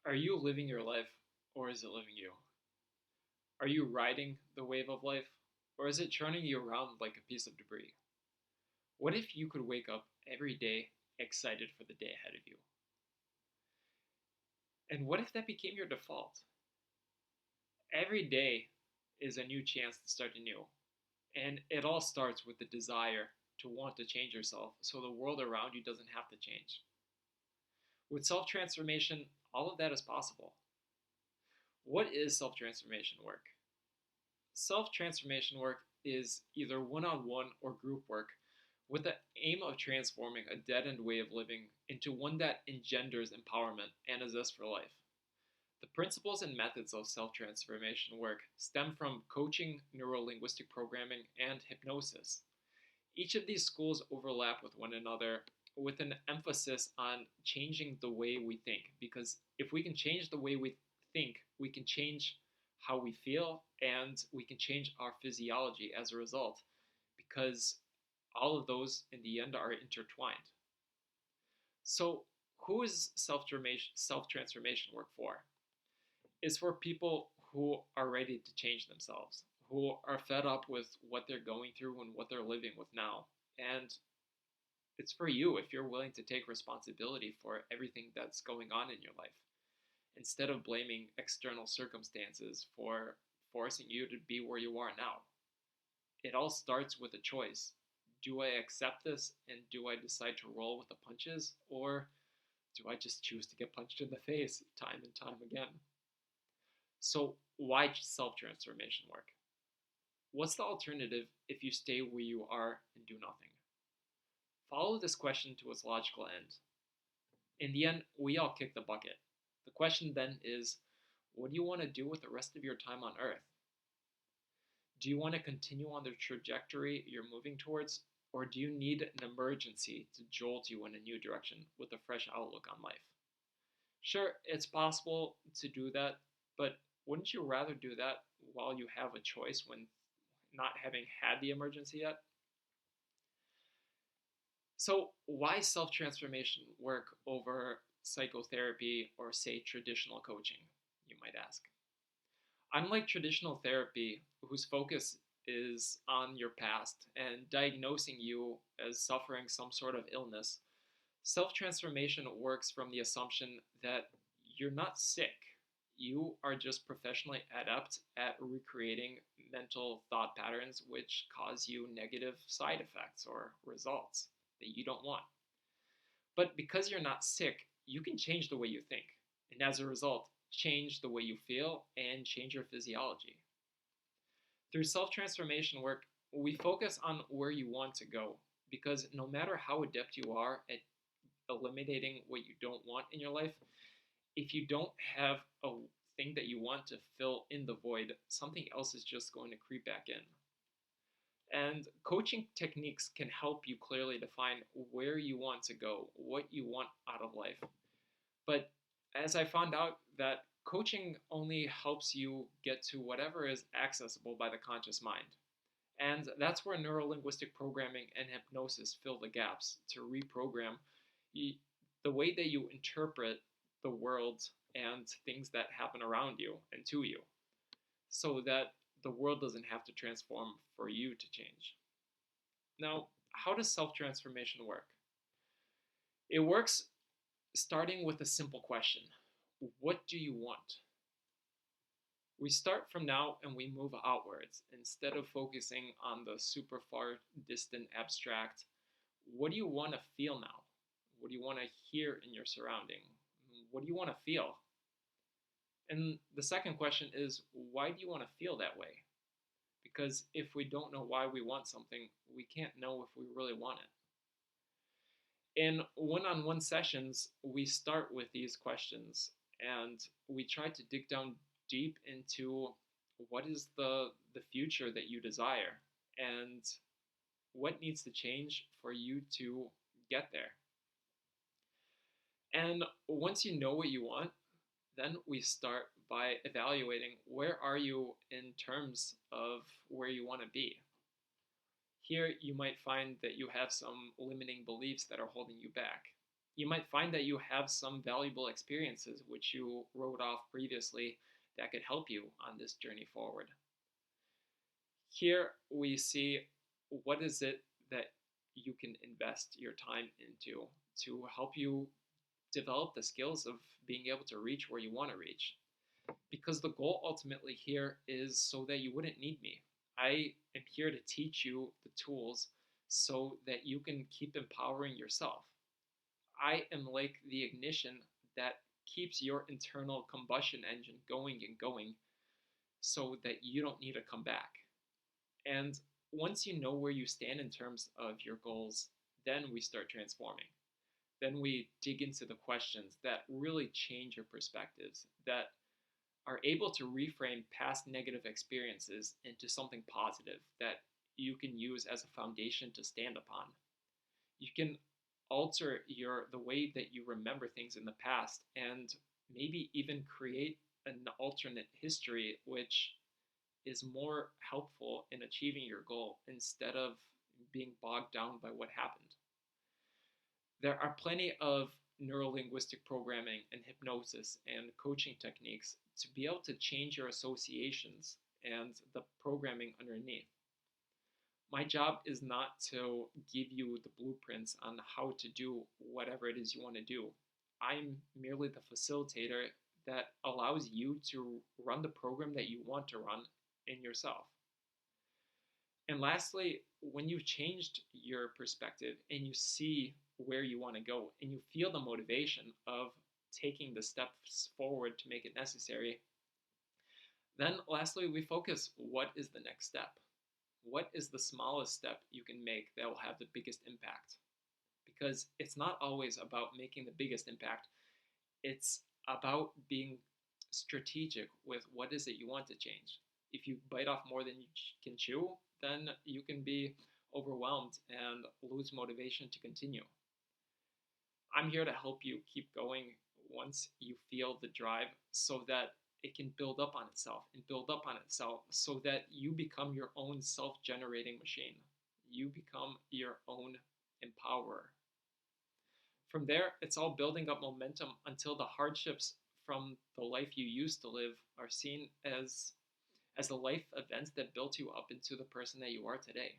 Are you living your life, or is it living you? Are you riding the wave of life, or is it churning you around like a piece of debris? What if you could wake up every day excited for the day ahead of you? And what if that became your default? Every day is a new chance to start anew, and it all starts with the desire to want to change yourself so the world around you doesn't have to change. With self transformation, all of that is possible. What is self transformation work? Self transformation work is either one on one or group work with the aim of transforming a dead end way of living into one that engenders empowerment and a zest for life. The principles and methods of self transformation work stem from coaching, neuro linguistic programming, and hypnosis. Each of these schools overlap with one another with an emphasis on changing the way we think. Because if we can change the way we think, we can change how we feel and we can change our physiology as a result. Because all of those in the end are intertwined. So, who is self transformation work for? It's for people who are ready to change themselves, who are fed up with what they're going through and what they're living with now. And it's for you if you're willing to take responsibility for everything that's going on in your life instead of blaming external circumstances for forcing you to be where you are now. It all starts with a choice. Do I accept this and do I decide to roll with the punches, or do I just choose to get punched in the face time and time again? So, why self transformation work? What's the alternative if you stay where you are and do nothing? Follow this question to its logical end. In the end, we all kick the bucket. The question then is, what do you want to do with the rest of your time on Earth? Do you want to continue on the trajectory you're moving towards, or do you need an emergency to jolt you in a new direction with a fresh outlook on life? Sure, it's possible to do that, but wouldn't you rather do that while you have a choice when not having had the emergency yet? So, why self transformation work over psychotherapy or, say, traditional coaching, you might ask? Unlike traditional therapy, whose focus is on your past and diagnosing you as suffering some sort of illness, self transformation works from the assumption that you're not sick. You are just professionally adept at recreating mental thought patterns which cause you negative side effects or results that you don't want. But because you're not sick, you can change the way you think. And as a result, change the way you feel and change your physiology. Through self transformation work, we focus on where you want to go because no matter how adept you are at eliminating what you don't want in your life, if you don't have a thing that you want to fill in the void, something else is just going to creep back in. And coaching techniques can help you clearly define where you want to go, what you want out of life. But as I found out that coaching only helps you get to whatever is accessible by the conscious mind. And that's where neurolinguistic programming and hypnosis fill the gaps to reprogram the way that you interpret the world and things that happen around you and to you so that the world doesn't have to transform for you to change. Now, how does self transformation work? It works starting with a simple question: what do you want? We start from now and we move outwards instead of focusing on the super far distant abstract. What do you want to feel now? What do you want to hear in your surrounding? What do you want to feel? And the second question is, why do you want to feel that way? Because if we don't know why we want something, we can't know if we really want it. In one on one sessions, we start with these questions and we try to dig down deep into what is the future that you desire and what needs to change for you to get there. And once you know what you want, then we start by evaluating where are you in terms of where you want to be. Here you might find that you have some limiting beliefs that are holding you back. You might find that you have some valuable experiences which you wrote off previously that could help you on this journey forward. Here we see what is it that you can invest your time into to help you develop the skills of being able to reach where you want to reach. Because the goal ultimately here is so that you wouldn't need me. I am here to teach you the tools so that you can keep empowering yourself. I am like the ignition that keeps your internal combustion engine going and going so that you don't need to come back. And once you know where you stand in terms of your goals, then we start transforming. Then we dig into the questions that really change your perspectives, that are able to reframe past negative experiences into something positive that you can use as a foundation to stand upon. You can alter the way that you remember things in the past and maybe even create an alternate history which is more helpful in achieving your goal instead of being bogged down by what happened. There are plenty of neurolinguistic programming and hypnosis and coaching techniques to be able to change your associations and the programming underneath. My job is not to give you the blueprints on how to do whatever it is you want to do. I'm merely the facilitator that allows you to run the program that you want to run in yourself. And lastly, when you've changed your perspective and you see where you want to go and you feel the motivation of taking the steps forward to make it necessary, then lastly, we focus what is the next step? What is the smallest step you can make that will have the biggest impact? Because it's not always about making the biggest impact, it's about being strategic with what is it you want to change. If you bite off more than you can chew, then you can be overwhelmed and lose motivation to continue. I'm here to help you keep going once you feel the drive so that it can build up on itself and build up on itself so that you become your own self generating machine. You become your own empowerer. From there, it's all building up momentum until the hardships from the life you used to live are seen as the life events that built you up into the person that you are today.